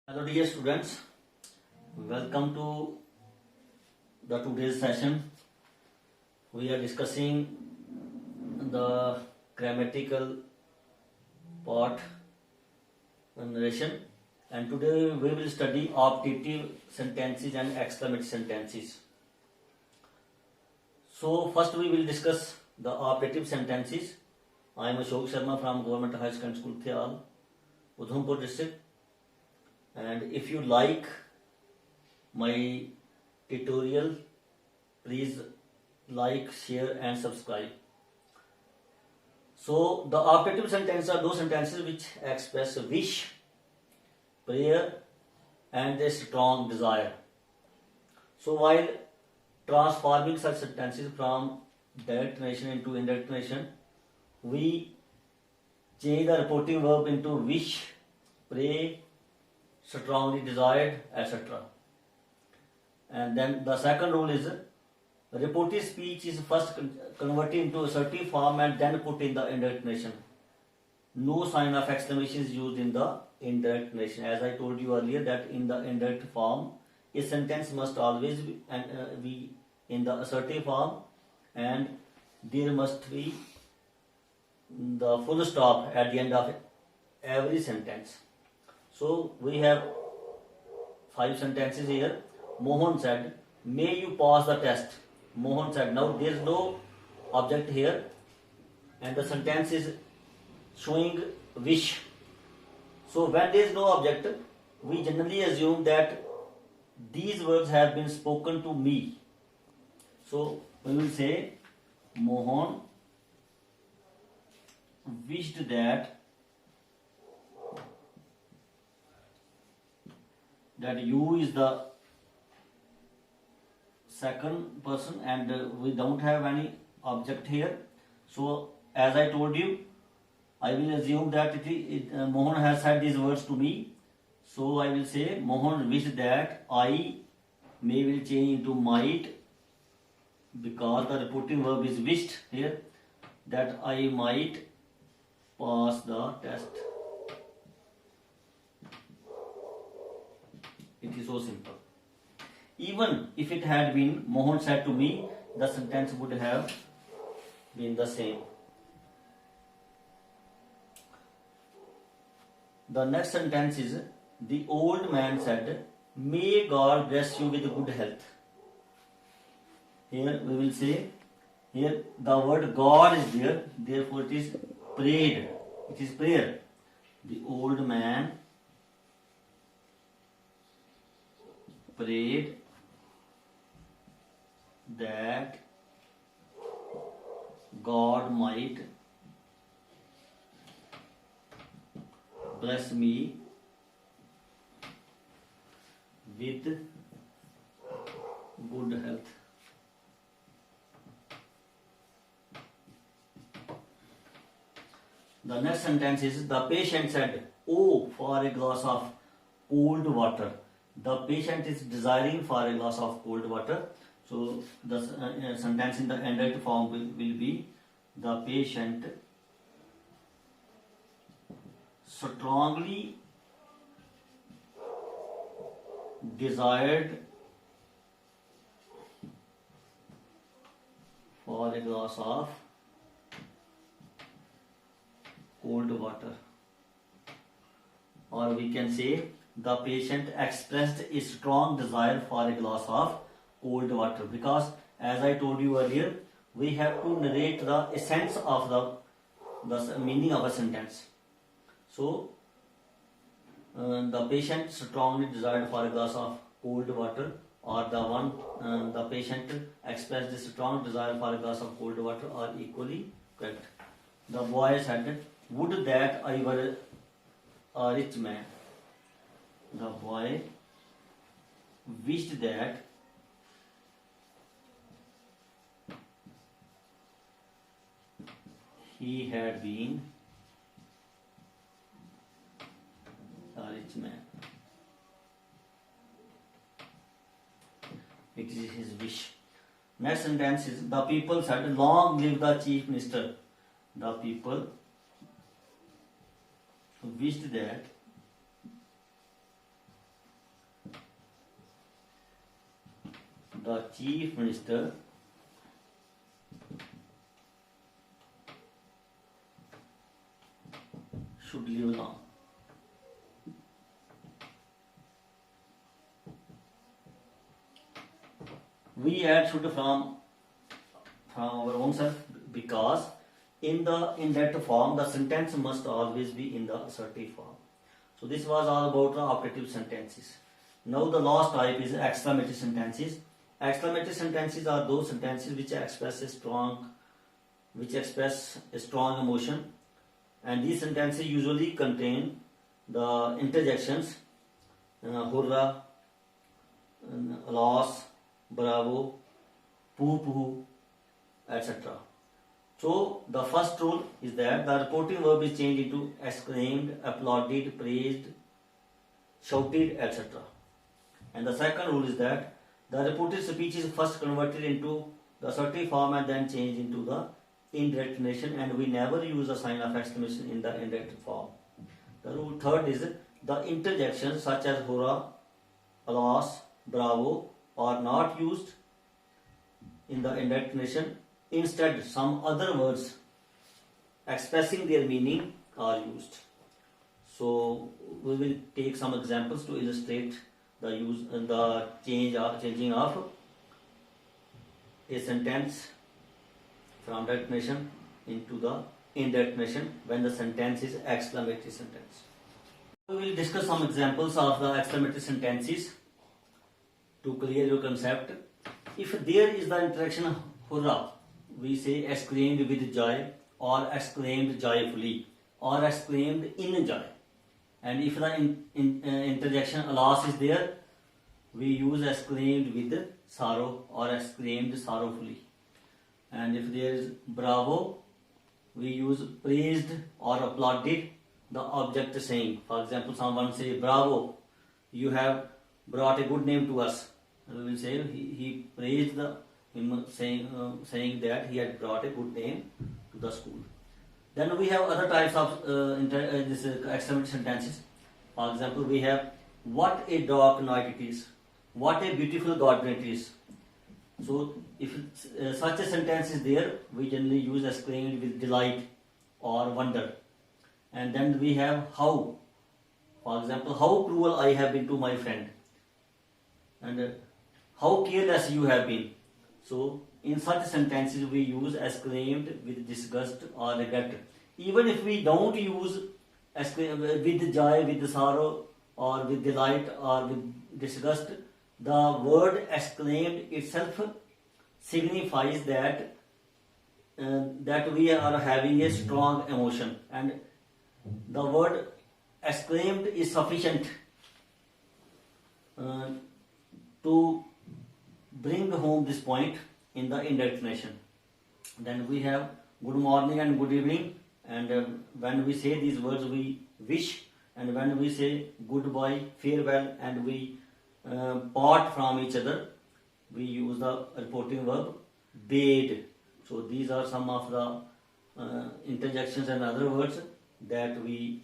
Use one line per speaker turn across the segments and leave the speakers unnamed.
Hello dear students, welcome to the today's session. We are discussing the grammatical part narration, and today we will study optative sentences and exclamatory sentences. So first we will discuss the optative sentences. I am Ashok Sharma from Government High Secondary School Thial, Udhampur district. And if you like my tutorial, please like, share and subscribe. So the optative sentences are those sentences which express wish, prayer and a strong desire. So while transforming such sentences from direct narration into indirect narration, we change the reporting verb into wish, pray, strongly desired, etc. And then the second rule is reported speech is first converted into assertive form and then put in the indirect narration. No sign of exclamation is used in the indirect narration. As I told you earlier that in the indirect form, a sentence must always be in the assertive form, and there must be the full stop at the end of every sentence. So we have 5 sentences here. Mohan said, "May you pass the test." Mohan said. Now there is no object here, and the sentence is showing wish. So when there is no object, we generally assume that these words have been spoken to me. So we will say, Mohan wished that you is the second person, and we don't have any object here. So as I told you, I will assume that Mohan has said these words to me. So I will say Mohan wished that I, may will change into might, because the reporting verb is wished here, that I might pass the test. It is so simple. Even if it had been Mohan said to me, the sentence would have been the same. The next sentence is, the old man said, "May God bless you with good health." Here we will say, here the word God is there, therefore it is prayed. It is prayer. The old man prayed that God might bless me with good health. The next sentence is, the patient said, "Oh, for a glass of cold water." The patient is desiring for a glass of cold water. So the sentence in the indirect form will be, the patient strongly desired for a glass of cold water. Or we can say, the patient expressed a strong desire for a glass of cold water, because as I told you earlier, we have to narrate the essence of the meaning of a sentence. So the patient strongly desired for a glass of cold water, or the patient expressed a strong desire for a glass of cold water, are equally correct. The boy said, "Would that I were a rich man." The boy wished that he had been a rich man. It is his wish. Next sentence is, the people said, "Long live the chief minister." The people wished that the chief minister should live long. We add should from our own self because in the indirect form the sentence must always be in the assertive form. So this was all about the operative sentences. Now the last type is exclamatory sentences. Exclamatory sentences are those sentences which express a strong emotion, and these sentences usually contain the interjections hurrah, alas, bravo, poo poo, etc. So the first rule is that the reporting verb is changed into exclaimed, applauded, praised, shouted, etc. And the second rule is that the reported speech is first converted into the assertive form and then changed into the indirect narration, and we never use a sign of exclamation in the indirect form. The rule third is the interjections such as hurrah, alas, bravo are not used in the indirect narration. Instead, some other words expressing their meaning are used. So we will take some examples to illustrate the use and the changing of a sentence from direct narration into the indirect narration when the sentence is exclamatory sentence. We will discuss some examples of the exclamatory sentences to clear your concept. If there is the interaction hurrah, we say exclaimed with joy, or exclaimed joyfully, or exclaimed in joy. And if the interjection alas is there, we use exclaimed with sorrow or exclaimed sorrowfully. And if there is bravo, we use praised or applauded the object saying. For example, someone say bravo, you have brought a good name to us. We will say he praised him saying that he had brought a good name to the school. Then we have other types of exclamatory sentences. For example, we have what a dark night it is, what a beautiful garden it is. So if such a sentence is there, we generally use exclaimed with delight or wonder. And then we have how. For example, how cruel I have been to my friend, and how careless you have been. So in such sentences we use exclaimed with disgust or regret. Even if we don't use with joy, with sorrow, or with delight, or with disgust, the word exclaimed itself signifies that that we are having a strong emotion, and the word exclaimed is sufficient to bring home this point in the indirect narration. Then we have good morning and good evening, and when we say these words we wish, and when we say goodbye, farewell, and we part from each other, we use the reporting verb bade. So these are some of the interjections and other words that we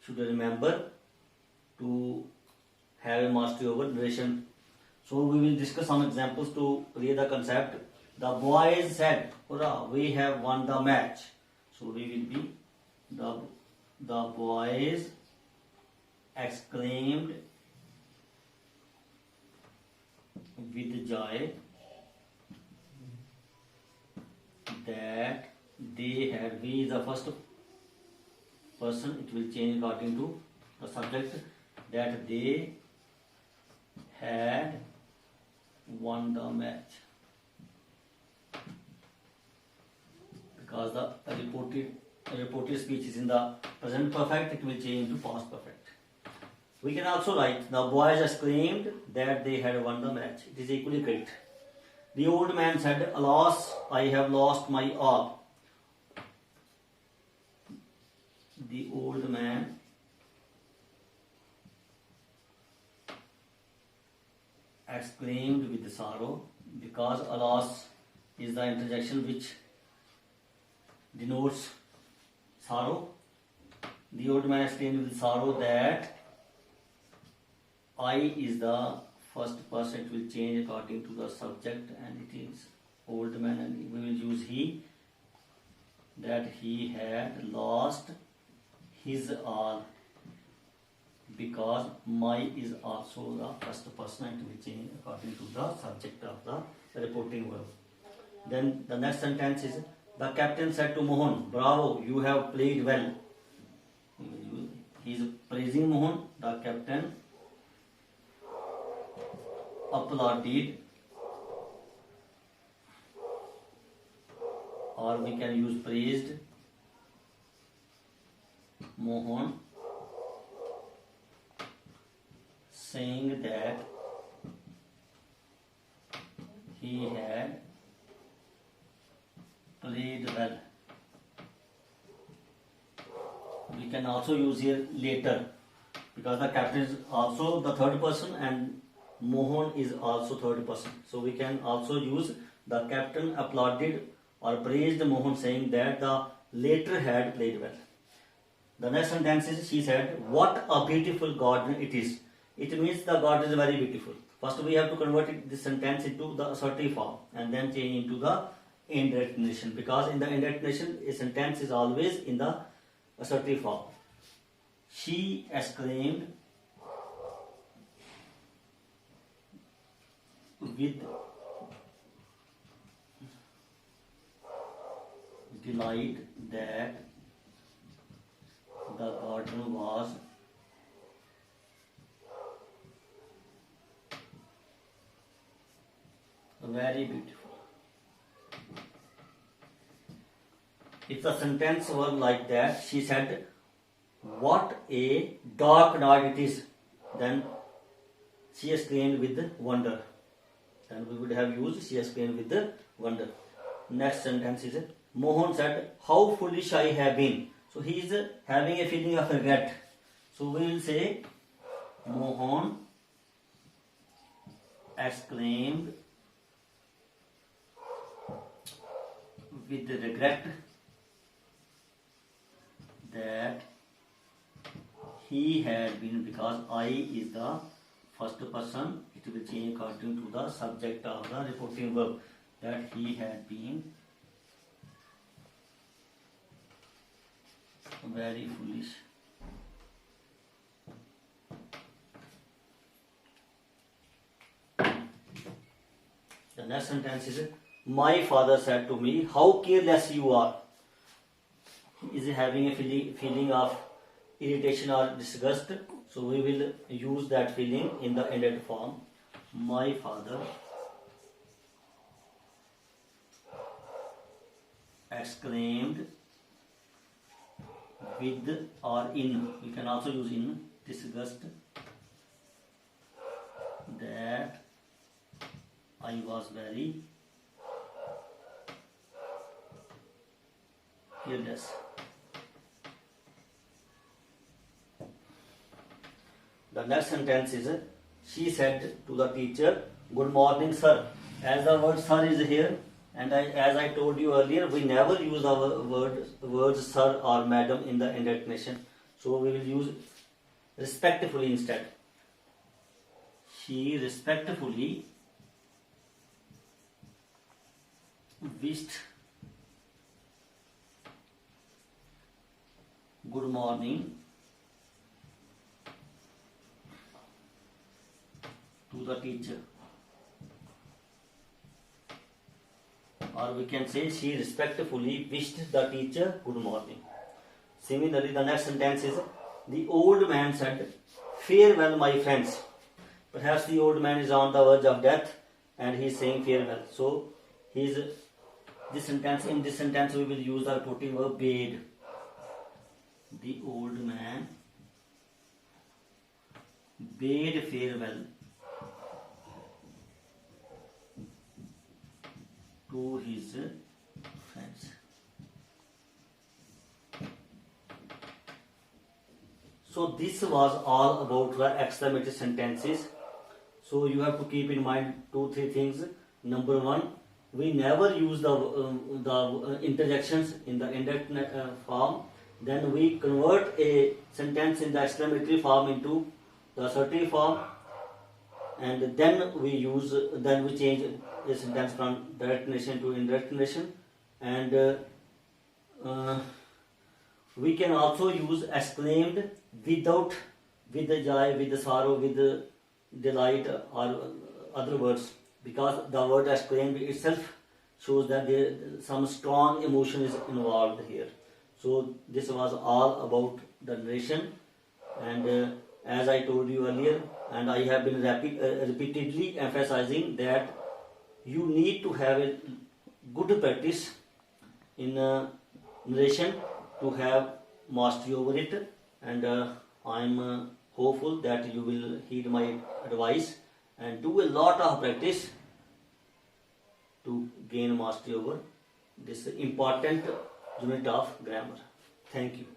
should remember to have a mastery over narration. So we will discuss some examples to clear the concept. The boys said, hurrah, we have won the match. So we will be the boys exclaimed with joy that they had. We is the first person, it will change according to the subject, that they had won the match. Because the reported speech is in the present perfect, it will change into past perfect. We can also write, the boys exclaimed that they had won the match. It is equally correct. The old man said, alas, I have lost my all. The old man exclaimed with sorrow, because alas is the interjection which denotes sorrow. The old man exclaimed with sorrow that I is the first person it will change according to the subject, and it is old man, and we will use he, that he had lost his all, because my is also the first person and it will change according to the subject of the reporting verb. Then the next sentence is, the captain said to Mohan, bravo, you have played well. He is praising Mohan. The captain applauded, or we can use praised Mohan, saying that he had played well. We can also use here later, because the captain is also the third person and Mohan is also third person. So we can also use the captain applauded or praised Mohan, saying that the latter had played well. The next sentence is, she said, what a beautiful garden it is. It means the garden is very beautiful. First we have to convert this sentence into the assertive form and then change into the indirect narration, because in the indirect narration a sentence is always in the assertive form. She exclaimed with delight that the garden was very beautiful. If the sentence were like that, she said, what a dark night it is, then she exclaimed with wonder. Then we would have used she exclaimed with the wonder. Next sentence is, Mohan said, how foolish I have been. So he is having a feeling of regret. So we will say, Mohan exclaimed with regret that he had been, because I is the first person, it will change according to the subject of the reporting verb, that he had been very foolish. The next sentence is, my father said to me, how careless you are. He is having a feeling of irritation or disgust. So we will use that feeling in the ended form. My father exclaimed with or in, we can also use in, disgust that I was very careless. The next sentence is, she said to the teacher, good morning sir. As the word sir is here, and as I told you earlier, we never use our words sir or madam in the indirect narration. So we will use respectfully instead. She respectfully wished good morning to the teacher. Or we can say, she respectfully wished the teacher good morning. Similarly, the next sentence is, the old man said, farewell my friends. Perhaps the old man is on the verge of death and he is saying farewell. So in this sentence we will use the reporting verb bade. The old man bade farewell to his friends. So this was all about the exclamative sentences. So you have to keep in mind 2-3 things. Number one, we never use the interjections in the indirect form. Then we convert a sentence in the exclamatory form into the assertive form. and then we change the sentence from direct narration to indirect narration, and we can also use exclaimed without, with the joy, with the sorrow, with the delight, or other words, because the word exclaimed itself shows that some strong emotion is involved here. So this was all about the narration, and as I told you earlier, and I have been repeatedly emphasizing that you need to have a good practice in narration to have mastery over it, and I am hopeful that you will heed my advice and do a lot of practice to gain mastery over this important unit of grammar. Thank you.